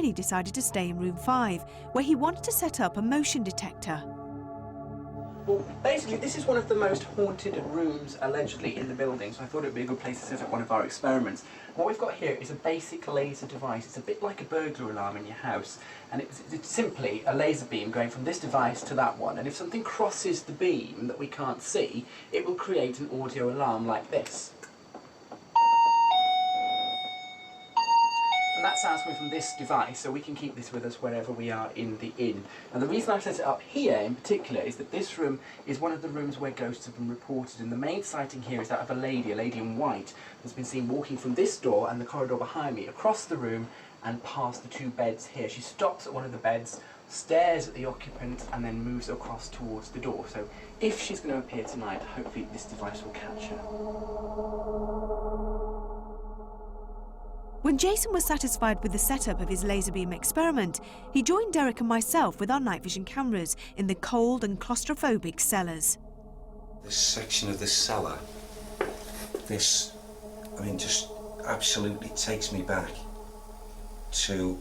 really decided to stay in room 5, where he wanted to set up a motion detector. Well, basically, this is one of the most haunted rooms, allegedly, in the building, so I thought it would be a good place to set up one of our experiments. What we've got here is a basic laser device. It's a bit like a burglar alarm in your house, and it's simply a laser beam going from this device to that one, and if something crosses the beam that we can't see, it will create an audio alarm like this. And that sound's coming from this device, so we can keep this with us wherever we are in the inn. And the reason I've set it up here in particular is that this room is one of the rooms where ghosts have been reported, and the main sighting here is that of a lady in white, that's been seen walking from this door and the corridor behind me across the room and past the 2 beds here. She stops at one of the beds, stares at the occupant, and then moves across towards the door. So if she's going to appear tonight, hopefully this device will catch her. When Jason was satisfied with the setup of his laser beam experiment, he joined Derek and myself with our night vision cameras in the cold and claustrophobic cellars. This section of the cellar, just absolutely takes me back to...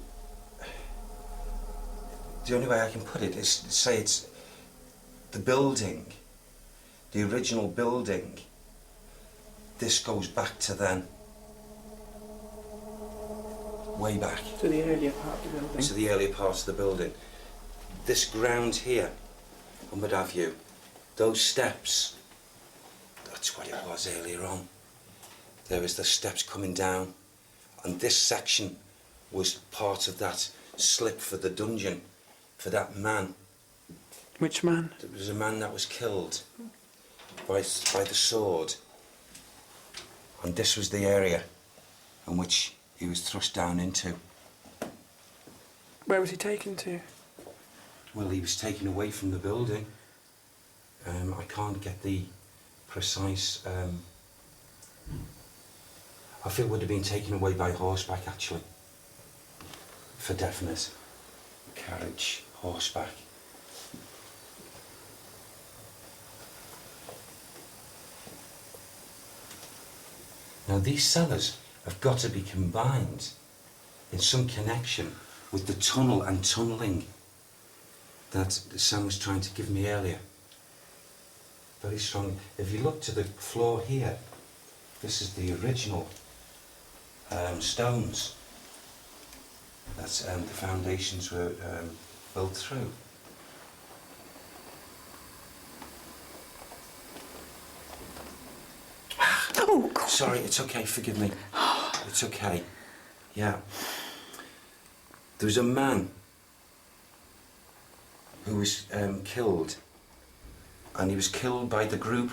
The only way I can put it is to say it's the building, the original building. This goes back to then. Way back. To the earlier part of the building. To the earlier part of the building. This ground here, and what have you, those steps, that's what it was earlier on. There was the steps coming down, and this section was part of that slip for the dungeon, for that man. Which man? There was a man that was killed by the sword, and this was the area in which he was thrust down into. Where was he taken to? Well, he was taken away from the building. I can't get the precise... I feel it would have been taken away by horseback, actually. For definite. Carriage, horseback. Now, these cellars have got to be combined in some connection with the tunnel and tunnelling that Sam was trying to give me earlier. Very strong. If you look to the floor here, this is the original stones that the foundations were built through. Oh, God. Sorry, it's okay, forgive me. It's okay. Yeah. There was a man who was killed, and he was killed by the group,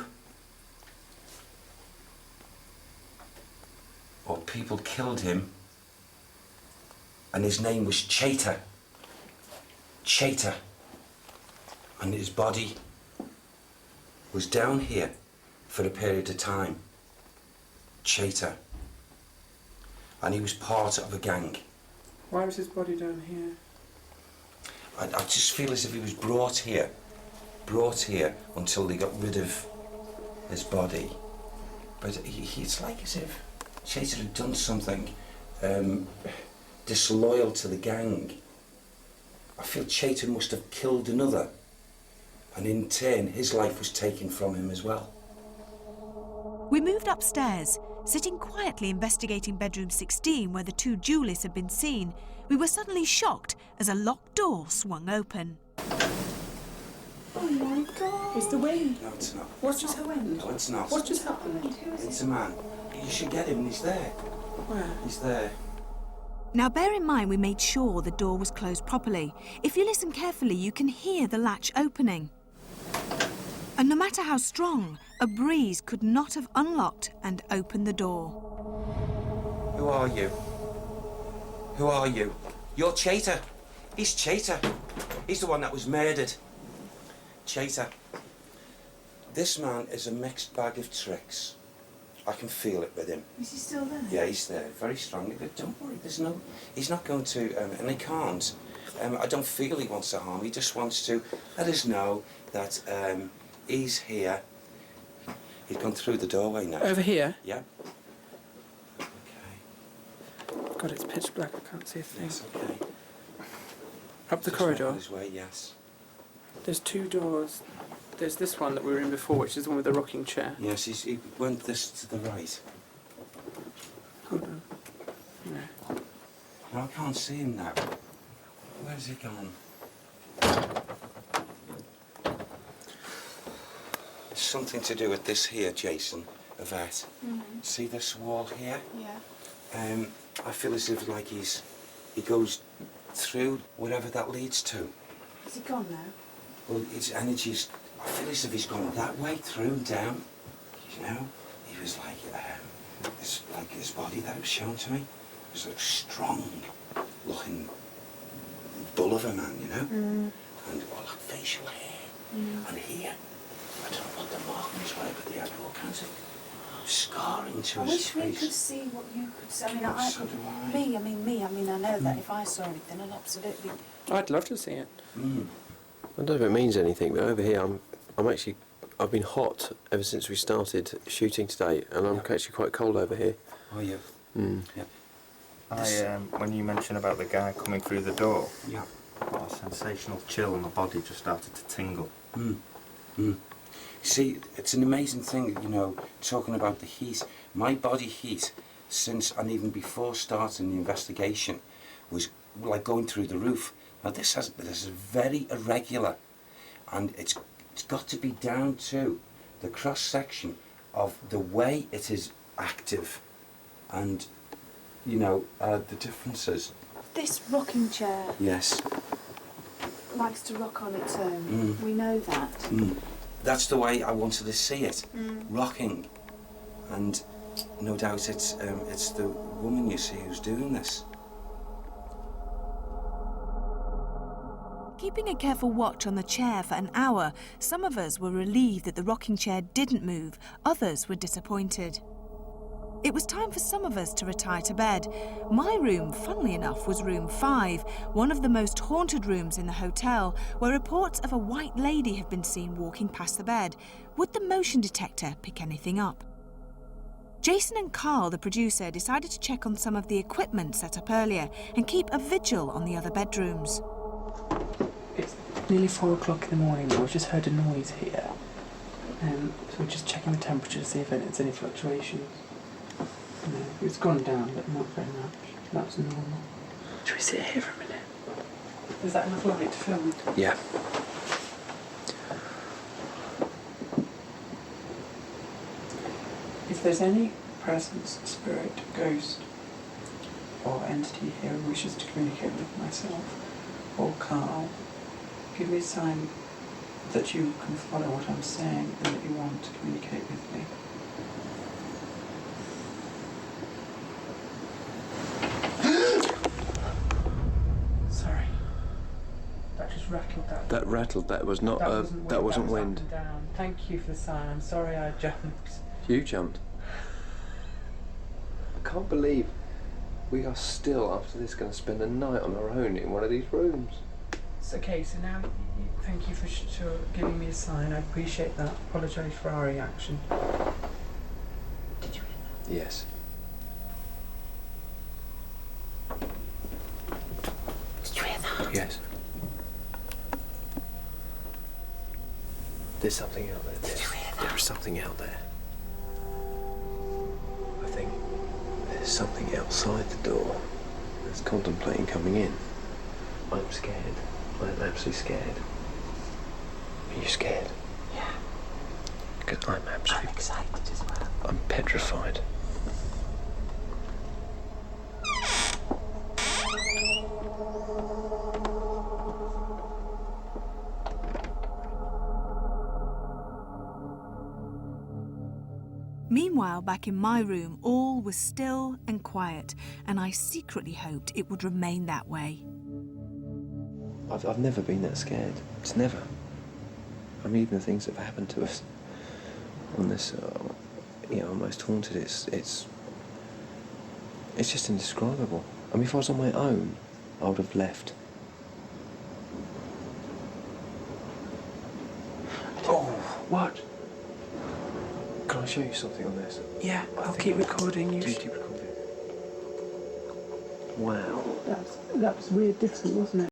or people killed him, and his name was Chater. Chater. And his body was down here for a period of time. Chater. And he was part of a gang. Why was his body down here? I just feel as if he was brought here until they got rid of his body. But it's like as if Chater had done something disloyal to the gang. I feel Chater must have killed another, and in turn his life was taken from him as well. We moved upstairs, sitting quietly investigating bedroom 16 where the 2 duelists had been seen. We were suddenly shocked as a locked door swung open. Oh my God! It's the wind. No, it's not. What's just happened? No, it's not. What's just happened? It's a man. You should get him, he's there. Where? He's there. Now bear in mind we made sure the door was closed properly. If you listen carefully, you can hear the latch opening. And no matter how strong, a breeze could not have unlocked and opened the door. Who are you? Who are you? You're Chater. He's Chater. He's the one that was murdered. Chater. This man is a mixed bag of tricks. I can feel it with him. Is he still there? Yeah, he's there, very strongly. But don't worry, he's not going to, and he can't. I don't feel he wants to harm. He just wants to let us know that he's here. He's gone through the doorway now. Over here? Yeah. Okay. God, it's pitch black. I can't see a thing. Yes, okay. Up the Just corridor? round this way, yes. There's two doors. There's this one that we were in before, which is the one with the rocking chair. Yes, he went this to the right. Hold on. No. No, I can't see him now. Where's he gone? It's something to do with this here, Jason, Yvette. See this wall here? Yeah. I feel as if like he goes through whatever that leads to. Is he gone now? Well, his energy's, I feel as if he's gone that way through, down. You know, he was like, his body that was shown to me was a strong looking bull of a man, you know? And all that facial hair. And here, I don't know what the markings were, but they had all kinds of scarring to I his wish face. we could see what you could see. I mean, So do I. I know that if I saw anything, I'd absolutely... I'd love to see it. I don't know if it means anything, but over here I've been hot ever since we started shooting today, and I'm actually quite cold over here. Oh, yeah. Yeah. When you mentioned about the guy coming through the door, Yeah. what a sensational chill and my body just started to tingle. See, it's an amazing thing, you know, talking about the heat. My body heat, since and even before starting the investigation, was like going through the roof. Now this is very irregular, and it's got to be down to the cross section of the way it is active, and you know the differences. This rocking chair Yes. likes to rock on its own. We know that. That's the way I wanted to see it, rocking, and no doubt it's the woman you see who's doing this. Keeping a careful watch on the chair for an hour, some of us were relieved that the rocking chair didn't move, others were disappointed. It was time for some of us to retire to bed. My room, funnily enough, was room 5, one of the most haunted rooms in the hotel, where reports of a white lady have been seen walking past the bed. Would the motion detector pick anything up? Jason and Carl, the producer, decided to check on some of the equipment set up earlier and keep a vigil on the other bedrooms. It's nearly 4 o'clock in the morning now. We've just heard a noise here. So we're just checking the temperature to see if there's any fluctuations. No, it's gone down, but not very much. That's normal. Should we sit here for a minute? Is that enough light to film? Yeah. If there's any presence, spirit, ghost, or entity here who wishes to communicate with myself or Carl, give me a sign that you can follow what I'm saying and that you want to communicate with me. Sorry. That just rattled that. That rattled. That was not. That wasn't wind. Up and down. Thank you for the sign. I'm sorry I jumped. You jumped. I can't believe we are still, after this, going to spend a night on our own in one of these rooms. It's okay. So now, thank you for giving me a sign. I appreciate that. Apologise for our reaction. Did you hear that? Yes. Did you hear that? Yes. There's something out there. Did you hear that? There's something out there. I think there's something outside the door that's contemplating coming in. I'm scared. I'm absolutely scared. Are you scared? Yeah. Because I'm absolutely... I'm excited as well. I'm petrified. Meanwhile, back in my room, all was still and quiet, and I secretly hoped it would remain that way. I've never been that scared. It's never. I mean, even the things that have happened to us on this, almost haunted. It's just indescribable. I mean, if I was on my own, I would have left. Oh, what? Can I show you something on this? Yeah, I'll keep recording you. Do keep recording. Wow. That was weird different, wasn't it?